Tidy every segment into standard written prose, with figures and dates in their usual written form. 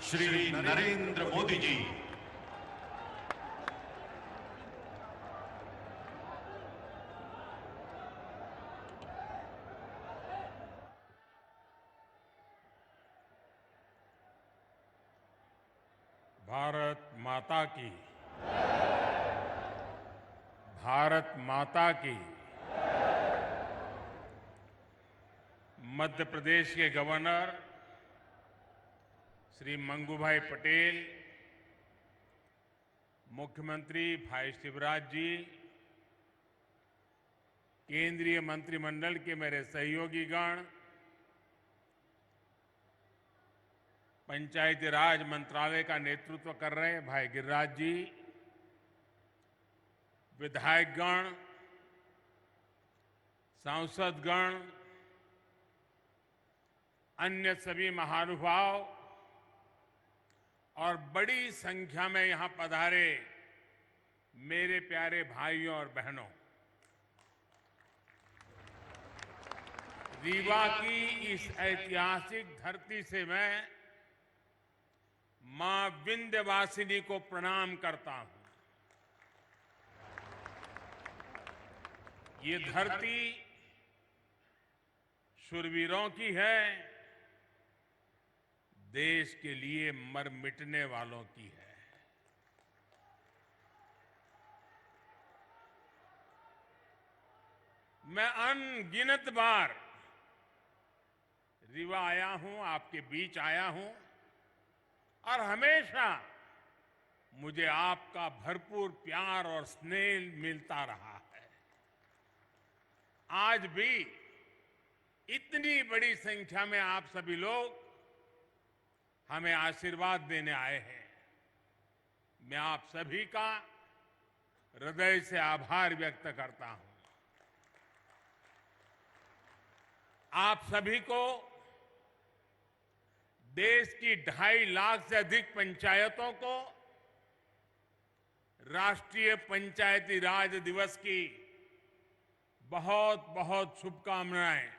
श्री नरेंद्र मोदी जी। भारत माता की, भारत माता की। मध्य प्रदेश के गवर्नर श्री मंगूभाई पटेल, मुख्यमंत्री भाई शिवराज जी, केंद्रीय मंत्रिमंडल के मेरे सहयोगीगण, पंचायती राज मंत्रालय का नेतृत्व कर रहे भाई गिरिराज जी, विधायकगण, सांसदगण, अन्य सभी महानुभाव और बड़ी संख्या में यहां पधारे मेरे प्यारे भाइयों और बहनों, रीवा की इस ऐतिहासिक धरती से मैं मां विंध्यवासिनी को प्रणाम करता हूं। ये धरती शूरवीरों की है, देश के लिए मर मिटने वालों की है। मैं अनगिनत बार रीवा आया हूं, आपके बीच आया हूं और हमेशा मुझे आपका भरपूर प्यार और स्नेह मिलता रहा है। आज भी इतनी बड़ी संख्या में आप सभी लोग हमें आशीर्वाद देने आए हैं। मैं आप सभी का हृदय से आभार व्यक्त करता हूं। आप सभी को देश की 2.5 लाख से अधिक पंचायतों को राष्ट्रीय पंचायती राज दिवस की बहुत बहुत शुभकामनाएं।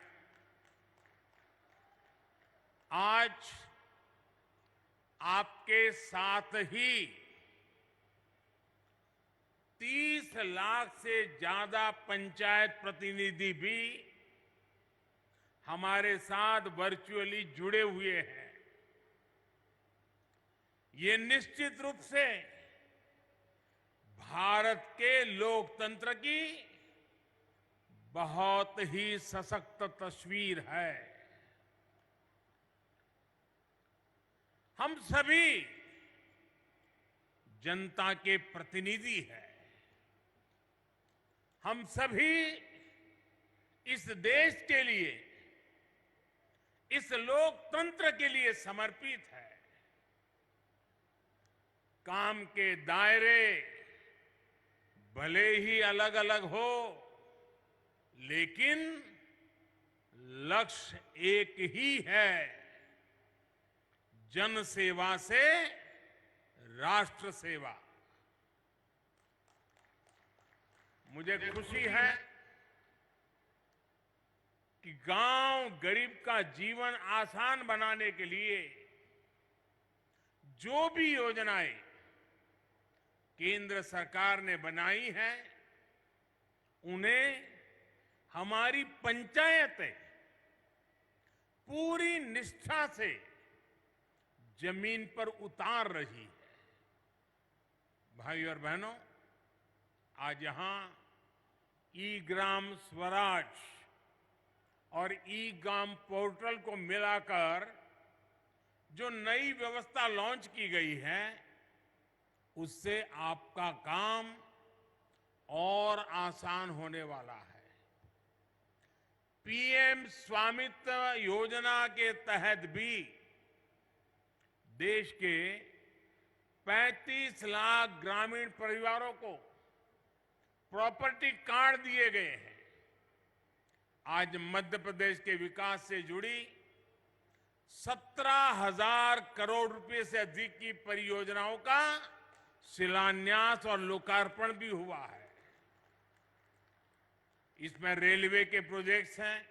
आज आपके साथ ही 30 लाख से ज्यादा पंचायत प्रतिनिधि भी हमारे साथ वर्चुअली जुड़े हुए हैं। ये निश्चित रूप से भारत के लोकतंत्र की बहुत ही सशक्त तस्वीर है। हम सभी जनता के प्रतिनिधि हैं। हम सभी इस देश के लिए, इस लोकतंत्र के लिए समर्पित है। काम के दायरे भले ही अलग अलग हो, लेकिन लक्ष्य एक ही है, जन सेवा से राष्ट्र सेवा। मुझे खुशी है कि गांव गरीब का जीवन आसान बनाने के लिए जो भी योजनाएं केंद्र सरकार ने बनाई हैं, उन्हें हमारी पंचायतें पूरी निष्ठा से जमीन पर उतार रही है। भाई और बहनों, आज यहां ई ग्राम स्वराज और ई ग्राम पोर्टल को मिलाकर जो नई व्यवस्था लॉन्च की गई है, उससे आपका काम और आसान होने वाला है। पीएम स्वामित्व योजना के तहत भी देश के 35 लाख ग्रामीण परिवारों को प्रॉपर्टी कार्ड दिए गए हैं। आज मध्य प्रदेश के विकास से जुड़ी 17,000 करोड़ रुपए से अधिक की परियोजनाओं का शिलान्यास और लोकार्पण भी हुआ है। इसमें रेलवे के प्रोजेक्ट्स हैं,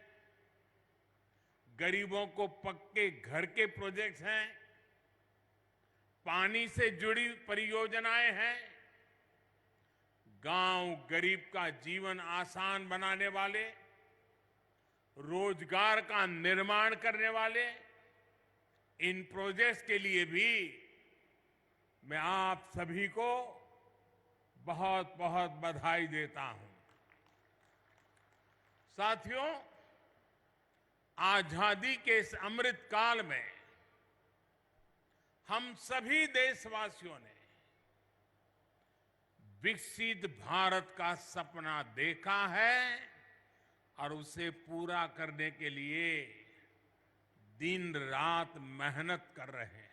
गरीबों को पक्के घर के प्रोजेक्ट्स हैं, पानी से जुड़ी परियोजनाएं हैं, गांव गरीब का जीवन आसान बनाने वाले, रोजगार का निर्माण करने वाले इन प्रोजेक्ट्स के लिए भी मैं आप सभी को बहुत बहुत बधाई देता हूं। साथियों, आजादी के इस अमृत काल में हम सभी देशवासियों ने विकसित भारत का सपना देखा है और उसे पूरा करने के लिए दिन रात मेहनत कर रहे हैं।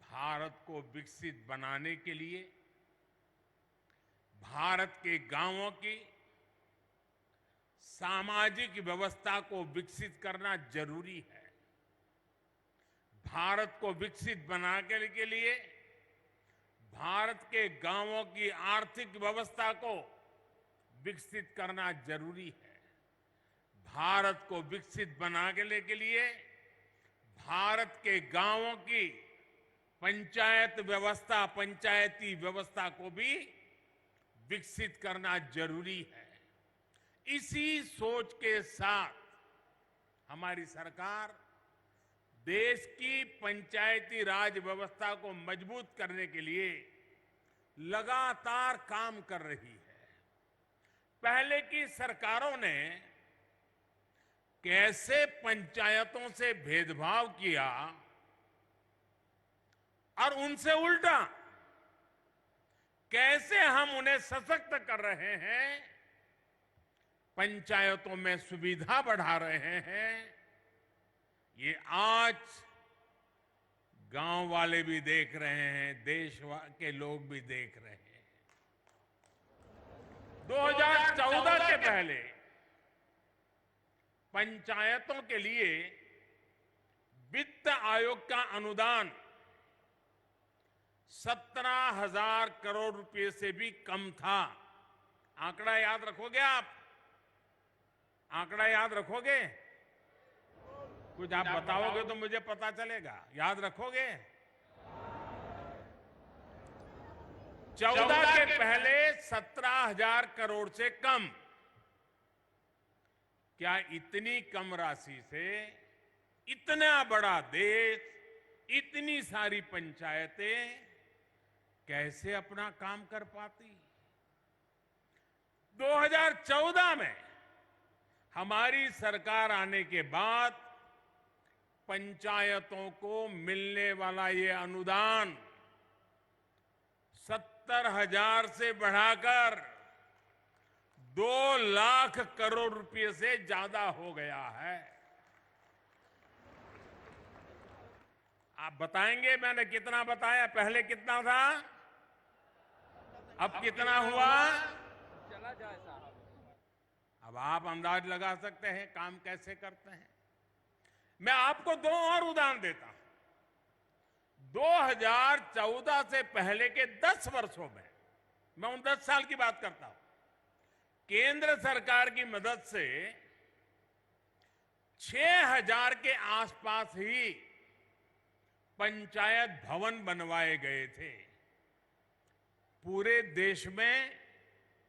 भारत को विकसित बनाने के लिए भारत के गांवों की सामाजिक व्यवस्था को विकसित करना जरूरी है। भारत को विकसित बनाने के लिए भारत के गांवों की आर्थिक व्यवस्था को विकसित करना जरूरी है। भारत को विकसित बनाने के लिए भारत के गांवों की पंचायत व्यवस्था, पंचायती व्यवस्था को भी विकसित करना जरूरी है। इसी सोच के साथ हमारी सरकार देश की पंचायती राज व्यवस्था को मजबूत करने के लिए लगातार काम कर रही है। पहले की सरकारों ने कैसे पंचायतों से भेदभाव किया और उनसे उल्टा कैसे हम उन्हें सशक्त कर रहे हैं, पंचायतों में सुविधा बढ़ा रहे हैं, ये आज गांव वाले भी देख रहे हैं, देश के लोग भी देख रहे हैं। 2014 के पहले पंचायतों के लिए वित्त आयोग का अनुदान 17,000 करोड़ रुपए से भी कम था। आंकड़ा याद रखोगे आप? आंकड़ा याद रखोगे? कुछ आप बताओगे तो मुझे पता चलेगा। याद रखोगे? 14 के पहले 17,000 करोड़ से कम। क्या इतनी कम राशि से इतना बड़ा देश, इतनी सारी पंचायतें कैसे अपना काम कर पाती? 2014 में हमारी सरकार आने के बाद पंचायतों को मिलने वाला ये अनुदान 70,000 से बढ़ाकर 2 लाख करोड़ रुपए से ज्यादा हो गया है। आप बताएंगे मैंने कितना बताया? पहले कितना था, अब कितना हुआ? चला जाए साहब। अब आप अंदाज लगा सकते हैं काम कैसे करते हैं। मैं आपको 2 और उदाहरण देता हूं। 2014 से पहले के 10 वर्षों में, मैं उन 10 साल की बात करता हूं, केंद्र सरकार की मदद से 6,000 के आसपास ही पंचायत भवन बनवाए गए थे। पूरे देश में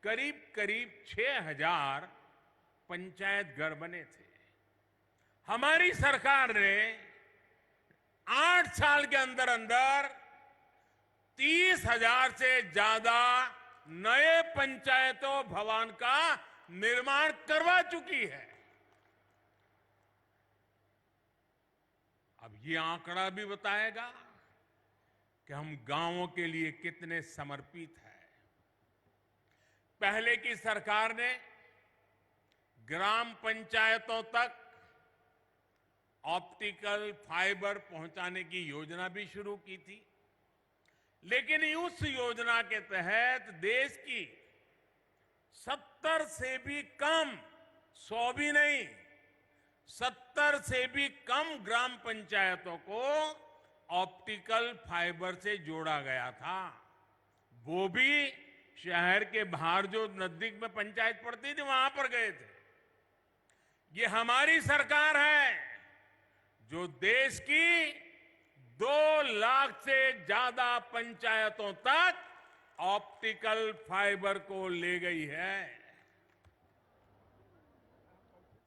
करीब करीब 6,000 पंचायत घर बने थे। हमारी सरकार ने 8 साल के अंदर अंदर 30,000 से ज्यादा नए पंचायतों भवन का निर्माण करवा चुकी है। अब ये आंकड़ा भी बताएगा कि हम गांवों के लिए कितने समर्पित हैं। पहले की सरकार ने ग्राम पंचायतों तक ऑप्टिकल फाइबर पहुंचाने की योजना भी शुरू की थी, लेकिन उस योजना के तहत देश की 70 से भी कम, 100 भी नहीं, 70 से भी कम ग्राम पंचायतों को ऑप्टिकल फाइबर से जोड़ा गया था। वो भी शहर के बाहर जो नजदीक में पंचायत पड़ती थी वहां पर गए थे। ये हमारी सरकार है जो देश की 2 लाख से ज्यादा पंचायतों तक ऑप्टिकल फाइबर को ले गई है।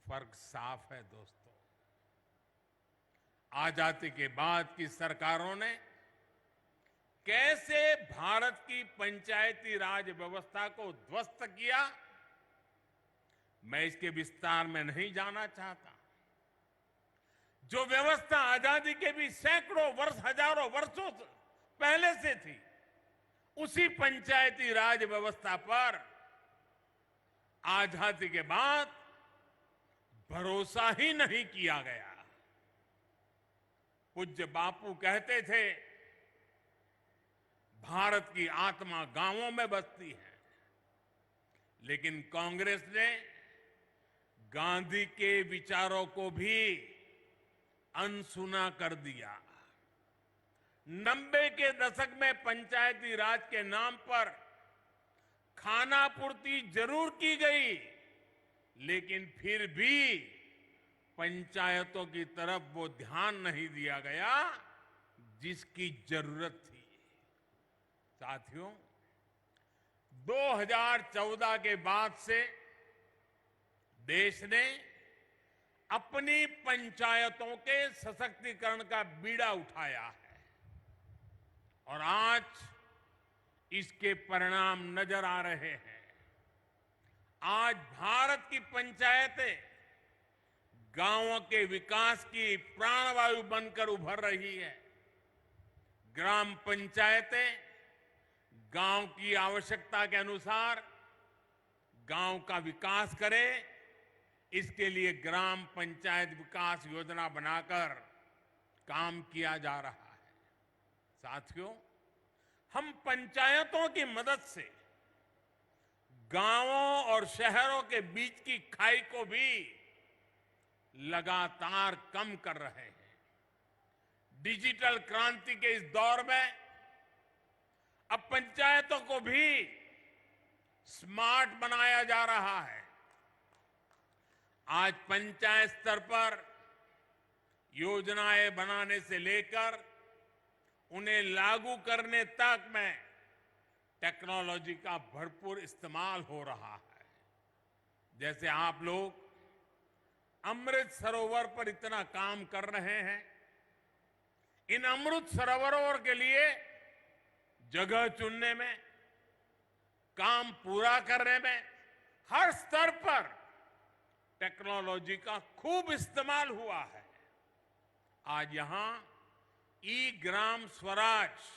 फर्क साफ है दोस्तों। आजादी के बाद की सरकारों ने कैसे भारत की पंचायती राज व्यवस्था को ध्वस्त किया, मैं इसके विस्तार में नहीं जाना चाहता। जो व्यवस्था आजादी के भी सैकड़ों वर्ष, हजारों वर्षों पहले से थी, उसी पंचायती राज व्यवस्था पर आजादी के बाद भरोसा ही नहीं किया गया। पूज्य बापू कहते थे, भारत की आत्मा गांवों में बसती है, लेकिन कांग्रेस ने गांधी के विचारों को भी अनसुना कर दिया। 90 के दशक में पंचायती राज के नाम पर खानापूर्ति जरूर की गई, लेकिन फिर भी पंचायतों की तरफ वो ध्यान नहीं दिया गया जिसकी जरूरत थी। साथियों, 2014 के बाद से देश ने अपनी पंचायतों के सशक्तिकरण का बीड़ा उठाया है और आज इसके परिणाम नजर आ रहे हैं। आज भारत की पंचायतें गांवों के विकास की प्राणवायु बनकर उभर रही है। ग्राम पंचायतें गांव की आवश्यकता के अनुसार गांव का विकास करें, इसके लिए ग्राम पंचायत विकास योजना बनाकर काम किया जा रहा है। साथियों, हम पंचायतों की मदद से गांवों और शहरों के बीच की खाई को भी लगातार कम कर रहे हैं। डिजिटल क्रांति के इस दौर में अब पंचायतों को भी स्मार्ट बनाया जा रहा है। आज पंचायत स्तर पर योजनाएं बनाने से लेकर उन्हें लागू करने तक में टेक्नोलॉजी का भरपूर इस्तेमाल हो रहा है। जैसे आप लोग अमृत सरोवर पर इतना काम कर रहे हैं, इन अमृत सरोवरों के लिए जगह चुनने में, काम पूरा करने में हर स्तर पर टेक्नोलॉजी का खूब इस्तेमाल हुआ है। आज यहां ई Gram Swaraj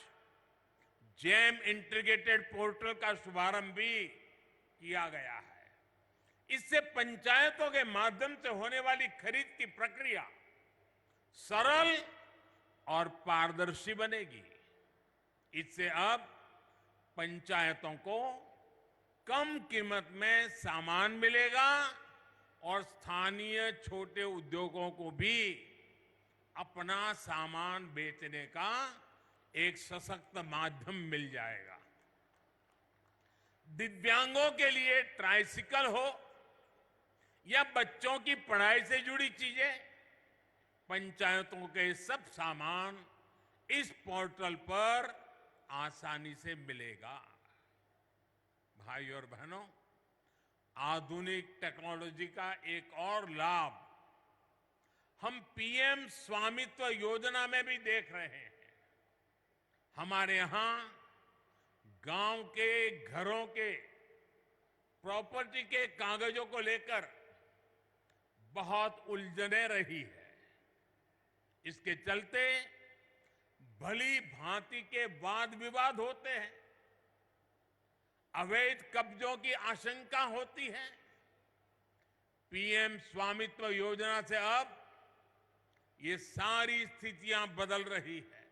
jam integrated portal का शुभारंभ भी किया गया है। इससे पंचायतों के माध्यम से होने वाली खरीद की प्रक्रिया सरल और पारदर्शी बनेगी। इससे अब पंचायतों को कम कीमत में सामान मिलेगा और स्थानीय छोटे उद्योगों को भी अपना सामान बेचने का एक सशक्त माध्यम मिल जाएगा। दिव्यांगों के लिए ट्राइसिकल हो या बच्चों की पढ़ाई से जुड़ी चीजें, पंचायतों के सब सामान इस पोर्टल पर आसानी से मिलेगा। भाई और बहनों, आधुनिक टेक्नोलॉजी का एक और लाभ हम पीएम स्वामित्व योजना में भी देख रहे हैं। हमारे यहां गांव के घरों के प्रॉपर्टी के कागजों को लेकर बहुत उलझने रही है। इसके चलते भली भांति के वाद विवाद होते हैं, अवैध कब्जों की आशंका होती है। पीएम स्वामित्व योजना से अब ये सारी स्थितियां बदल रही है।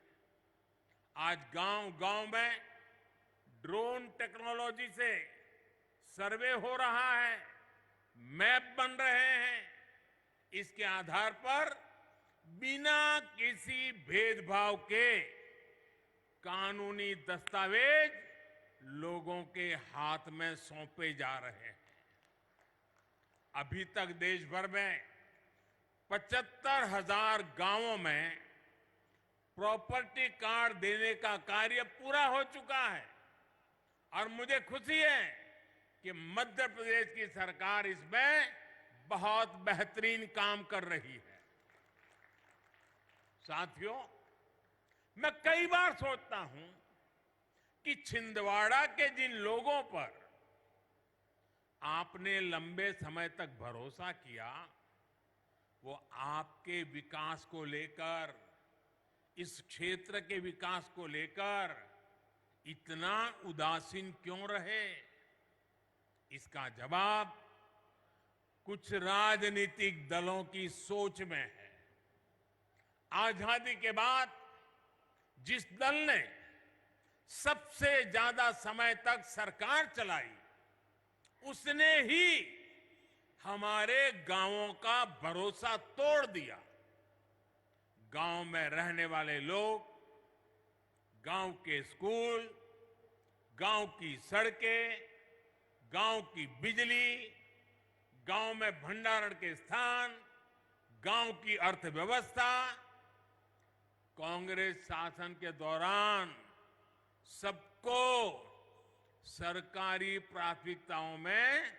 आज गांव-गांव में ड्रोन टेक्नोलॉजी से सर्वे हो रहा है, मैप बन रहे हैं। इसके आधार पर बिना किसी भेदभाव के कानूनी दस्तावेज लोगों के हाथ में सौंपे जा रहे हैं। अभी तक देश भर में 75,000 गांवों में प्रॉपर्टी कार्ड देने का कार्य पूरा हो चुका है और मुझे खुशी है कि मध्य प्रदेश की सरकार इसमें बहुत बेहतरीन काम कर रही है। साथियों, मैं कई बार सोचता हूं कि छिंदवाड़ा के जिन लोगों पर आपने लंबे समय तक भरोसा किया, वो आपके विकास को लेकर, इस क्षेत्र के विकास को लेकर इतना उदासीन क्यों रहे? इसका जवाब कुछ राजनीतिक दलों की सोच में है। आजादी के बाद जिस दल ने सबसे ज्यादा समय तक सरकार चलाई, उसने ही हमारे गांवों का भरोसा तोड़ दिया। गांव में रहने वाले लोग, गांव के स्कूल, गांव की सड़कें, गांव की बिजली, गांव में भंडारण के स्थान, गांव की अर्थव्यवस्था, कांग्रेस शासन के दौरान सबको सरकारी प्राथमिकताओं में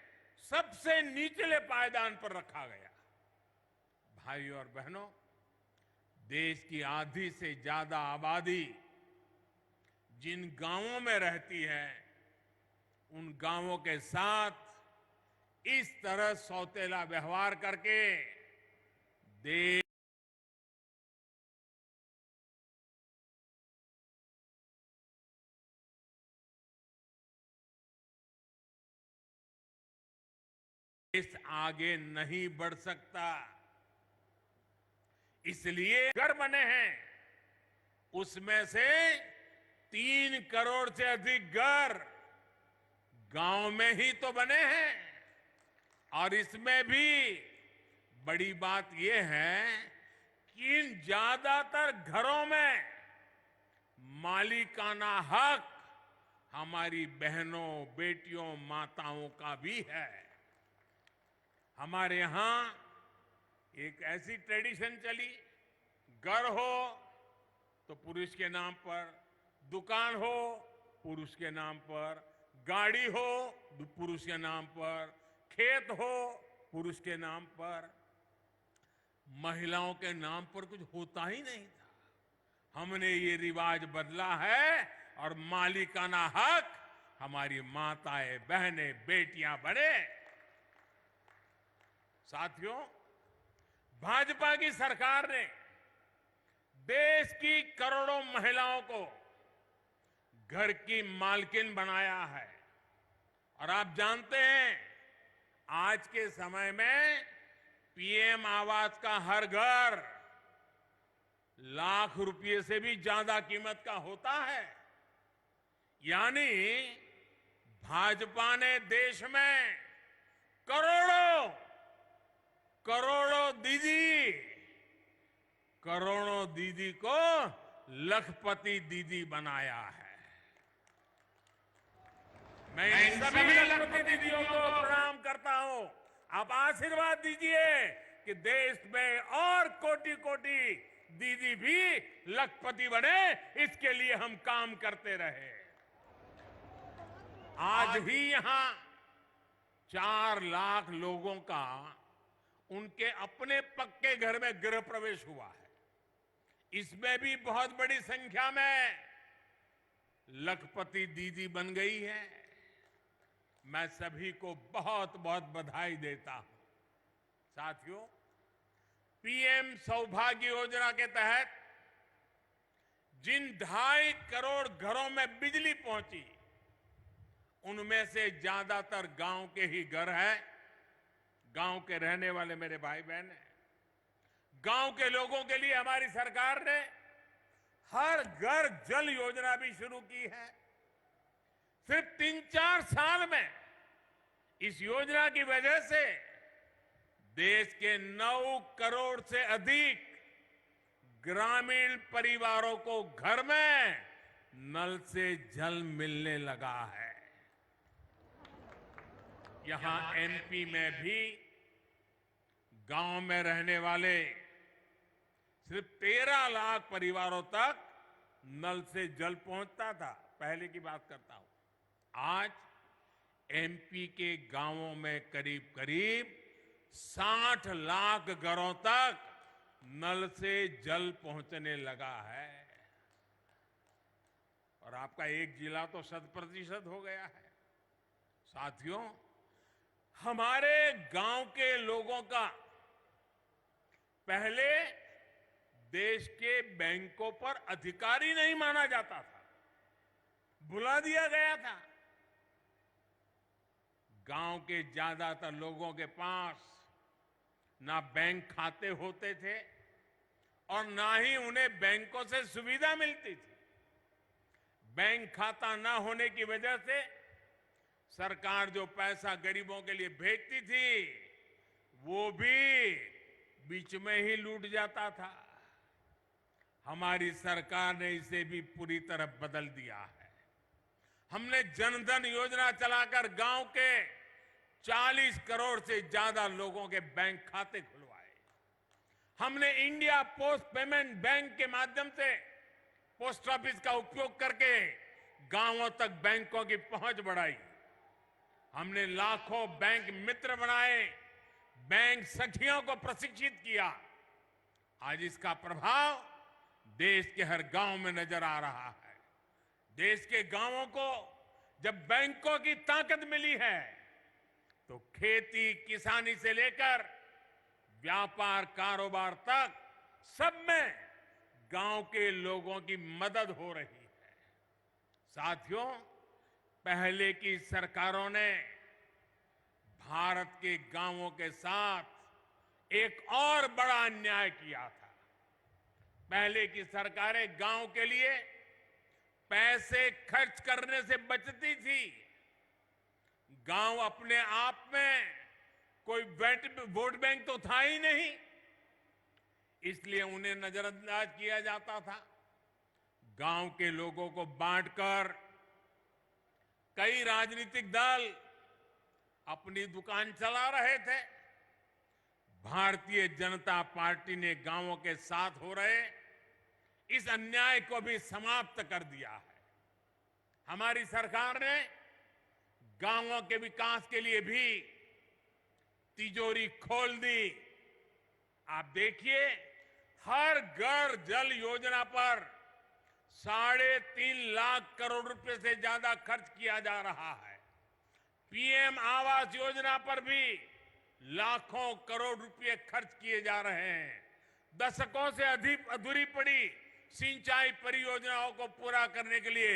सबसे निचले पायदान पर रखा गया। भाइयों और बहनों, देश की आधी से ज्यादा आबादी जिन गांवों में रहती है, उन गांवों के साथ इस तरह सौतेला व्यवहार करके देश आगे नहीं बढ़ सकता। इसलिए घर बने हैं, उसमें से 3 करोड़ से अधिक घर गांव में ही तो बने हैं। और इसमें भी बड़ी बात यह है कि इन ज्यादातर घरों में मालिकाना हक हमारी बहनों, बेटियों, माताओं का भी है। हमारे यहां एक ऐसी ट्रेडिशन चली, घर हो तो पुरुष के नाम पर, दुकान हो पुरुष के नाम पर, गाड़ी हो पुरुष के नाम पर, खेत हो पुरुष के नाम पर, महिलाओं के नाम पर कुछ होता ही नहीं था। हमने ये रिवाज बदला है और मालिकाना हक हमारी माताएं, बहनें, बेटियां बने। साथियों, भाजपा की सरकार ने देश की करोड़ों महिलाओं को घर की मालकिन बनाया है। और आप जानते हैं, आज के समय में पीएम आवास का हर घर लाख रुपए से भी ज्यादा कीमत का होता है। यानी भाजपा ने देश में करोड़ों दीदी को लखपति दीदी बनाया है। मैं इन सभी लखपति दीदियों को प्रणाम करता हूं। आप आशीर्वाद दीजिए कि देश में और कोटि कोटि दीदी भी लखपति बने, इसके लिए हम काम करते रहे। आज ही यहां 4 लाख लोगों का उनके अपने पक्के घर में गृह प्रवेश हुआ है। इसमें भी बहुत बड़ी संख्या में लखपति दीदी बन गई है। मैं सभी को बहुत बहुत बधाई देता हूं। साथियों, पीएम सौभाग्य योजना के तहत जिन 2.5 करोड़ घरों में बिजली पहुंची, उनमें से ज्यादातर गांव के ही घर हैं। गांव के रहने वाले मेरे भाई बहन हैं। गांव के लोगों के लिए हमारी सरकार ने हर घर जल योजना भी शुरू की है। सिर्फ 3-4 साल में इस योजना की वजह से देश के 9 करोड़ से अधिक ग्रामीण परिवारों को घर में नल से जल मिलने लगा है। यहां एमपी में भी गांव में रहने वाले सिर्फ 13 लाख परिवारों तक नल से जल पहुंचता था। पहले की बात करता हूं। आज एमपी के गांवों में करीब करीब 60 लाख घरों तक नल से जल पहुंचने लगा है। और आपका एक जिला तो 100% हो गया है। साथियों, हमारे गांव के लोगों का पहले देश के बैंकों पर अधिकारी नहीं माना जाता था, बुला दिया गया था। गांव के ज्यादातर लोगों के पास ना बैंक खाते होते थे और ना ही उन्हें बैंकों से सुविधा मिलती थी। बैंक खाता ना होने की वजह से सरकार जो पैसा गरीबों के लिए भेजती थी वो भी बीच में ही लूट जाता था। हमारी सरकार ने इसे भी पूरी तरह बदल दिया है। हमने जनधन योजना चलाकर गांव के 40 करोड़ से ज्यादा लोगों के बैंक खाते खुलवाए। हमने इंडिया पोस्ट पेमेंट बैंक के माध्यम से पोस्ट ऑफिस का उपयोग करके गांवों तक बैंकों की पहुंच बढ़ाई। हमने लाखों बैंक मित्र बनाए, बैंक सखियों को प्रशिक्षित किया। आज इसका प्रभाव देश के हर गांव में नजर आ रहा है। देश के गांवों को जब बैंकों की ताकत मिली है तो खेती किसानी से लेकर व्यापार कारोबार तक सब में गांव के लोगों की मदद हो रही है। साथियों, पहले की सरकारों ने भारत के गांवों के साथ एक और बड़ा अन्याय किया था। पहले की सरकारें गांव के लिए पैसे खर्च करने से बचती थी। गांव अपने आप में कोई वोट बैंक तो था ही नहीं, इसलिए उन्हें नजरअंदाज किया जाता था। गांव के लोगों को बांटकर कई राजनीतिक दल अपनी दुकान चला रहे थे। भारतीय जनता पार्टी ने गांवों के साथ हो रहे इस अन्याय को भी समाप्त कर दिया है। हमारी सरकार ने गांवों के विकास के लिए भी तिजोरी खोल दी। आप देखिए, हर घर जल योजना पर 3.5 लाख करोड़ रुपए से ज्यादा खर्च किया जा रहा है। पीएम आवास योजना पर भी लाखों करोड़ रुपए खर्च किए जा रहे हैं। दशकों से अधिक अधूरी पड़ी सिंचाई परियोजनाओं को पूरा करने के लिए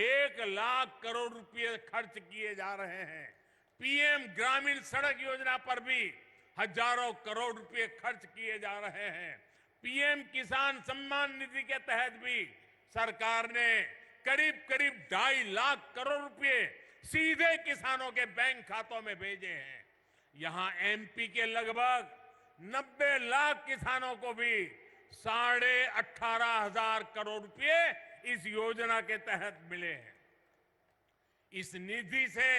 1 लाख करोड़ रुपए खर्च किए जा रहे हैं। पीएम ग्रामीण सड़क योजना पर भी हजारों करोड़ रुपए खर्च किए जा रहे हैं। पीएम किसान सम्मान निधि के तहत भी सरकार ने करीब करीब 2.5 लाख करोड़ रुपए सीधे किसानों के बैंक खातों में भेजे हैं। यहां एमपी के लगभग 90 लाख किसानों को भी 18,500 करोड़ रुपए इस योजना के तहत मिले हैं। इस निधि से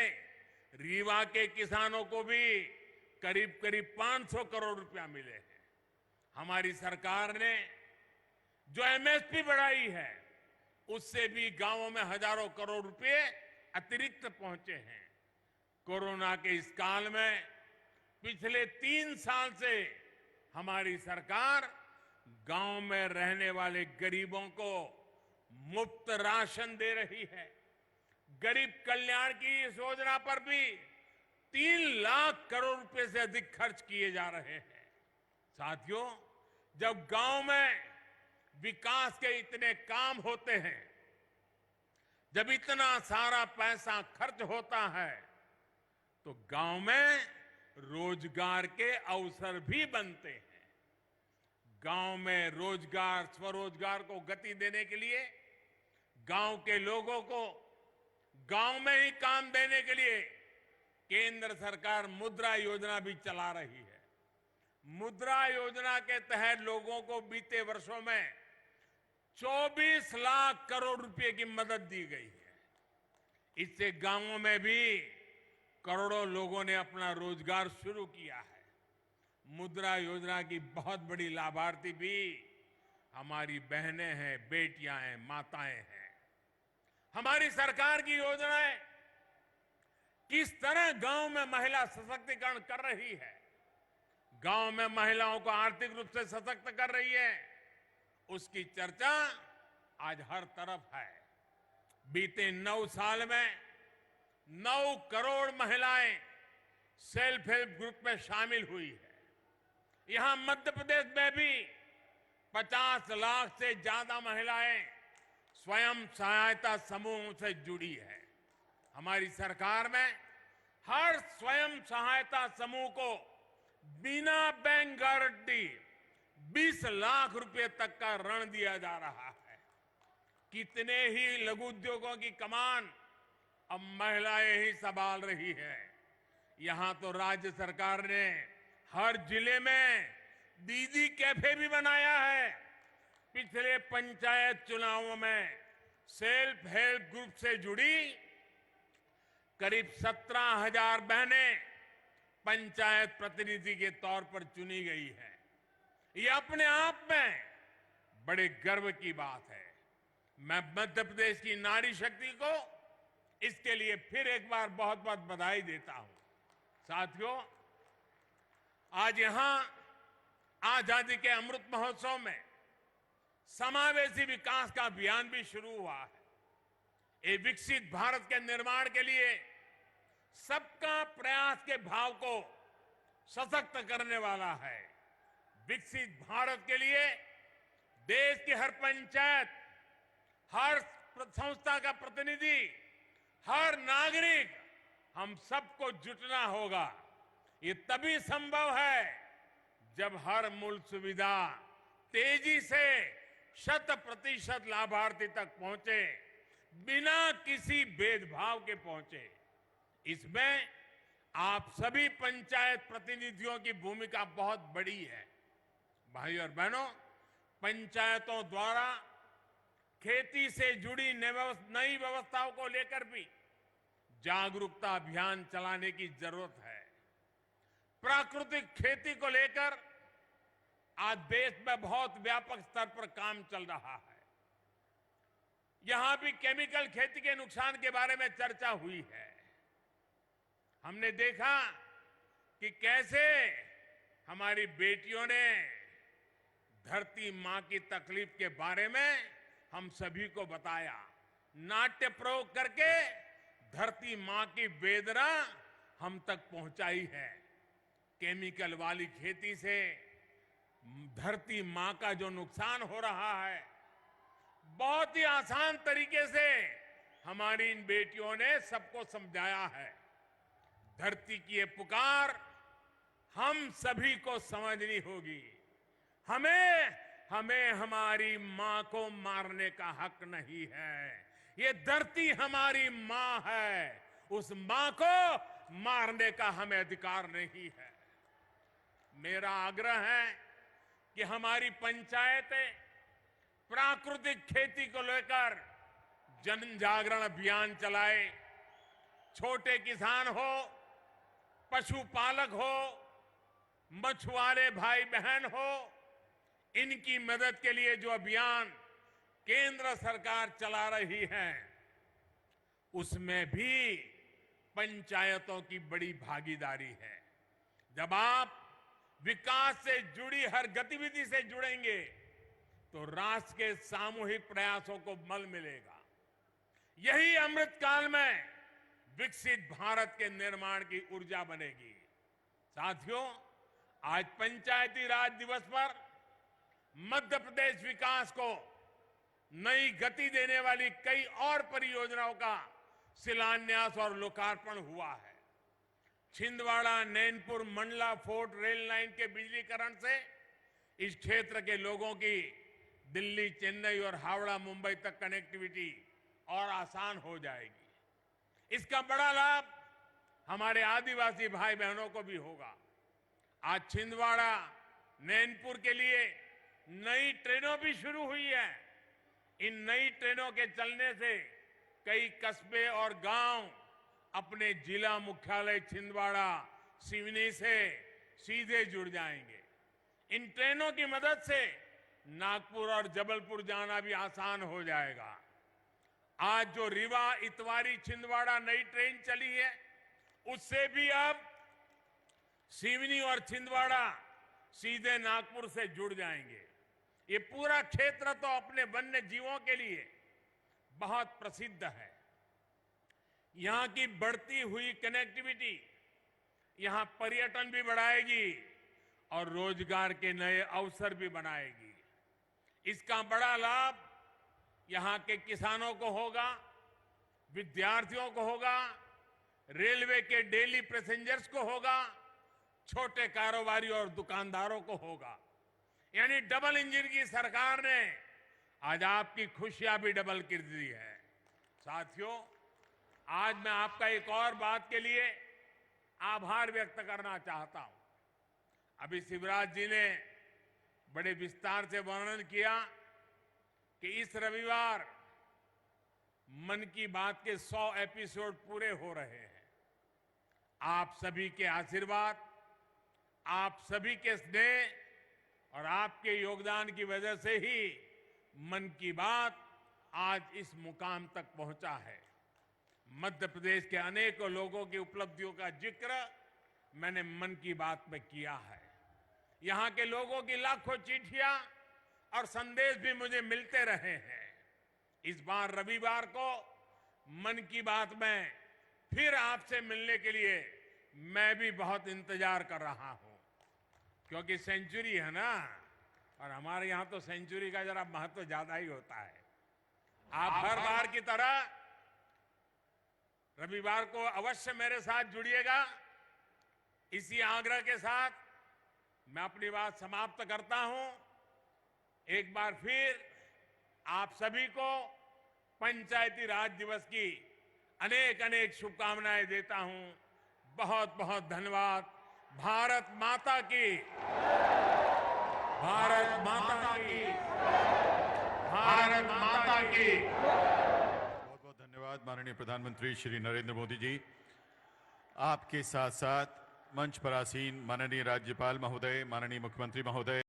रीवा के किसानों को भी करीब करीब 500 करोड़ रुपया मिले हैं। हमारी सरकार ने जो एमएसपी बढ़ाई है उससे भी गांवों में हजारों करोड़ रुपए अतिरिक्त पहुंचे हैं। कोरोना के इस काल में पिछले 3 साल से हमारी सरकार गांव में रहने वाले गरीबों को मुफ्त राशन दे रही है। गरीब कल्याण की इस योजना पर भी 3 लाख करोड़ रुपए से अधिक खर्च किए जा रहे हैं। साथियों, जब गांव में विकास के इतने काम होते हैं, जब इतना सारा पैसा खर्च होता है, तो गांव में रोजगार के अवसर भी बनते हैं। गांव में रोजगार, स्वरोजगार को गति देने के लिए, गांव के लोगों को गांव में ही काम देने के लिए केंद्र सरकार मुद्रा योजना भी चला रही है। मुद्रा योजना के तहत लोगों को बीते वर्षों में 24 लाख करोड़ रुपए की मदद दी गई है। इससे गांवों में भी करोड़ों लोगों ने अपना रोजगार शुरू किया है। मुद्रा योजना की बहुत बड़ी लाभार्थी भी हमारी बहनें हैं, बेटियां हैं, माताएं हैं। हमारी सरकार की योजनाएं किस तरह गांव में महिला सशक्तिकरण कर रही है, गांव में महिलाओं को आर्थिक रूप से सशक्त कर रही है, उसकी चर्चा आज हर तरफ है। बीते 9 साल में 9 करोड़ महिलाएं सेल्फ हेल्प ग्रुप में शामिल हुई है। यहां मध्य प्रदेश में भी 50 लाख से ज्यादा महिलाएं स्वयं सहायता समूहों से जुड़ी है। हमारी सरकार में हर स्वयं सहायता समूह को बिना बैंक गारंटी 20 लाख रुपए तक का ऋण दिया जा रहा है। कितने ही लघु उद्योगों की कमान अब महिलाएं ही संभाल रही है। यहां तो राज्य सरकार ने हर जिले में दीदी कैफे भी बनाया है। पिछले पंचायत चुनावों में सेल्फ हेल्प ग्रुप से जुड़ी करीब 17,000 बहनें पंचायत प्रतिनिधि के तौर पर चुनी गई है। ये अपने आप में बड़े गर्व की बात है। मैं मध्य प्रदेश की नारी शक्ति को इसके लिए फिर एक बार बहुत बहुत बधाई देता हूं। साथियों, आज यहां आजादी के अमृत महोत्सव में समावेशी विकास का अभियान भी शुरू हुआ है। ये विकसित भारत के निर्माण के लिए सबका प्रयास के भाव को सशक्त करने वाला है। विकसित भारत के लिए देश की हर पंचायत, हर संस्था का प्रतिनिधि, हर नागरिक, हम सबको जुटना होगा। ये तभी संभव है जब हर मूल सुविधा तेजी से 100% लाभार्थी तक पहुंचे, बिना किसी भेदभाव के पहुंचे। इसमें आप सभी पंचायत प्रतिनिधियों की भूमिका बहुत बड़ी है। भाई और बहनों, पंचायतों द्वारा खेती से जुड़ी नई व्यवस्थाओं को लेकर भी जागरूकता अभियान चलाने की जरूरत है। प्राकृतिक खेती को लेकर आज देश में बहुत व्यापक स्तर पर काम चल रहा है। यहां भी केमिकल खेती के नुकसान के बारे में चर्चा हुई है। हमने देखा कि कैसे हमारी बेटियों ने धरती मां की तकलीफ के बारे में हम सभी को बताया। नाट्य प्रयोग करके धरती मां की वेदना हम तक पहुंचाई है। केमिकल वाली खेती से धरती मां का जो नुकसान हो रहा है, बहुत ही आसान तरीके से हमारी इन बेटियों ने सबको समझाया है। धरती की ये पुकार हम सभी को समझनी होगी। हमें हमारी मां को मारने का हक नहीं है। ये धरती हमारी मां है, उस मां को मारने का हमें अधिकार नहीं है। मेरा आग्रह है कि हमारी पंचायतें प्राकृतिक खेती को लेकर जन जागरण अभियान चलाए। छोटे किसान हो, पशुपालक हो, मछुआरे भाई बहन हो, इनकी मदद के लिए जो अभियान केंद्र सरकार चला रही है, उसमें भी पंचायतों की बड़ी भागीदारी है। जब आप विकास से जुड़ी हर गतिविधि से जुड़ेंगे तो राष्ट्र के सामूहिक प्रयासों को बल मिलेगा। यही अमृत काल में विकसित भारत के निर्माण की ऊर्जा बनेगी। साथियों, आज पंचायती राज दिवस पर मध्य प्रदेश विकास को नई गति देने वाली कई और परियोजनाओं का शिलान्यास और लोकार्पण हुआ है। Chhindwara Nainpur Mandla fort rail line के बिजलीकरण से इस क्षेत्र के लोगों की दिल्ली, चेन्नई और हावड़ा, मुंबई तक कनेक्टिविटी और आसान हो जाएगी। इसका बड़ा लाभ हमारे आदिवासी भाई बहनों को भी होगा। आज छिंदवाड़ा नैनपुर के लिए नई ट्रेनों भी शुरू हुई है। इन नई ट्रेनों के चलने से कई कस्बे और गांव अपने जिला मुख्यालय छिंदवाड़ा, सिवनी से सीधे जुड़ जाएंगे। इन ट्रेनों की मदद से नागपुर और जबलपुर जाना भी आसान हो जाएगा। आज जो रीवा इतवारी छिंदवाड़ा नई ट्रेन चली है, उससे भी अब सिवनी और छिंदवाड़ा सीधे नागपुर से जुड़ जाएंगे। ये पूरा क्षेत्र तो अपने वन्य जीवों के लिए बहुत प्रसिद्ध है। यहां की बढ़ती हुई कनेक्टिविटी यहां पर्यटन भी बढ़ाएगी और रोजगार के नए अवसर भी बनाएगी। इसका बड़ा लाभ यहां के किसानों को होगा, विद्यार्थियों को होगा, रेलवे के डेली पैसेंजर्स को होगा, छोटे कारोबारी और दुकानदारों को होगा। यानी डबल इंजन की सरकार ने आज आपकी खुशियां भी डबल कर दी है। साथियों, आज मैं आपका एक और बात के लिए आभार व्यक्त करना चाहता हूं। अभी शिवराज जी ने बड़े विस्तार से वर्णन किया कि इस रविवार मन की बात के 100 एपिसोड पूरे हो रहे हैं। आप सभी के आशीर्वाद, आप सभी के स्नेह और आपके योगदान की वजह से ही मन की बात आज इस मुकाम तक पहुंचा है। मध्य प्रदेश के अनेकों लोगों की उपलब्धियों का जिक्र मैंने मन की बात में किया है। यहां के लोगों की लाखों चिट्ठियां और संदेश भी मुझे मिलते रहे हैं। इस बार रविवार को मन की बात में फिर आपसे मिलने के लिए मैं भी बहुत इंतजार कर रहा हूं, क्योंकि सेंचुरी है ना, और हमारे यहां तो सेंचुरी का जरा महत्व ज्यादा ही होता है। आप हर बार की तरह रविवार को अवश्य मेरे साथ जुड़िएगा। इसी आग्रह के साथ मैं अपनी बात समाप्त करता हूं। एक बार फिर आप सभी को पंचायती राज दिवस की अनेक अनेक शुभकामनाएं देता हूं। बहुत बहुत धन्यवाद। भारत माता की, भारत माता की, भारत माता की। बहुत बहुत धन्यवाद माननीय प्रधानमंत्री श्री नरेंद्र मोदी जी। आपके साथ साथ मंच पर आसीन माननीय राज्यपाल महोदय, माननीय मुख्यमंत्री महोदय,